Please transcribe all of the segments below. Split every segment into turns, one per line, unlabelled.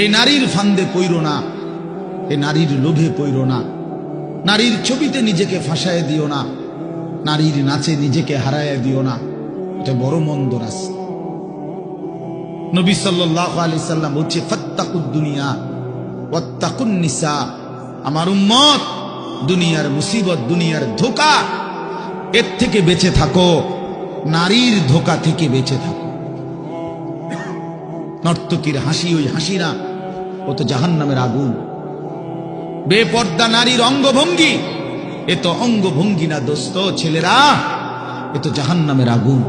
এই নারীর ফান্দে পইরো না, এই নারীর লোভে পইরো না, নারীর ছবিতে নিজেকে ফাঁসায় দিও না, নারীর নাচে নিজেকে হারায় দিও না। এটা বড় মন্দ রাস্তা। নবী সাল্লাল্লাহু আলাইহি সাল্লাম বলছে, ফাত্তাকুদ দুনিয়া ওয়াত্তাকুন নিসা। আমার উম্মত, দুনিয়ার মুসিবত, দুনিয়ার ধোঁকা, এর থেকে বেঁচে থাকো, নারীর ধোঁকা থেকে বেঁচে থাকো। নর্তকীর হাসি ওই হাসি না, ও তো জাহান্নামের আগুন। বেপর্দা নারীর অঙ্গভঙ্গি, এ তো অঙ্গভঙ্গি না দোস্ত, ছেলেরা, এ তো জাহান্নামের আগুন।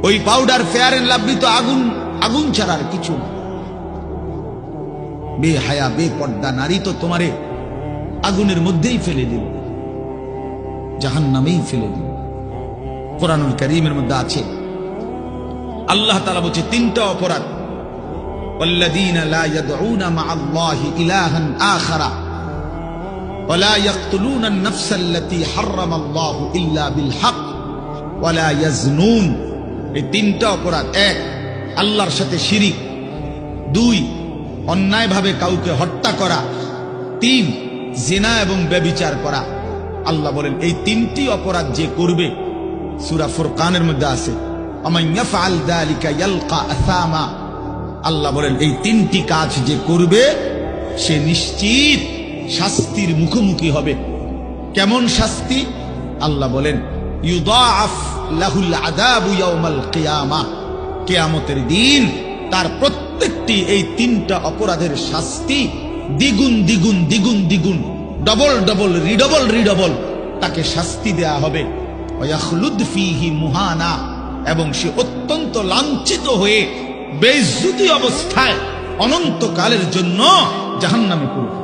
ওই পাউডার, ফেয়ার এন্ড লাভলি তো আগুন, আগুন ছাড়ার কিছু না। বেহায়া বেপর্দা নারী তো তোমারে আগুনের মধ্যেই ফেলে দিল, জাহান্নামেই ফেলে দিল। কোরআনুল কারীমের মধ্যে আছে, আল্লাহ তাআলা বলছে তিনটা অপরাধ, ওয়াল্লাযীনা লা ইয়াদউনা মা'আল্লাহি ইলাহান আখারা ওয়া লা ইয়াকতুলুনা আন-নাফসা আল্লাতী হারামাল্লাহু ইল্লা বিল হক ওয়া লা ইয়াজনুন। এই তিনটা অপরাধ। এক, আল্লাহর সাথে শিরিক। দুই, অন্যায়ভাবে কাউকে হত্যা করা। তিন, জিনা এবং ব্যভিচার করা। আল্লাহ বলেন এই তিনটি অপরাধ যে করবে, সূরা ফুরকানের মধ্যে আছে, আমান ইয়াফআল যালিকা ইয়ালকা আসামা। আল্লাহ বলেন এই তিনটি কাজ যে করবে সে নিশ্চিত শাস্তির মুখোমুখি হবে। কেমন শাস্তি? আল্লাহ বলেন ইউদাআফ লাহুল আযাবু ইয়াউমাল কিয়ামা। কিয়ামতের দিন তার প্রত্যেকটি এই তিনটা অপরাধের শাস্তি দ্বিগুণ দ্বিগুণ দ্বিগুণ দ্বিগুণ, ডবল ডবল, রিডবল রিডবল তাকে শাস্তি দেয়া হবে। ওয়াখলুদ ফীহি মুহানা, এবং সে অত্যন্ত লাঞ্ছিত হয়ে বেইজ্জতি অবস্থায় অনন্তকালের জন্য জাহান্নামে পড়বে।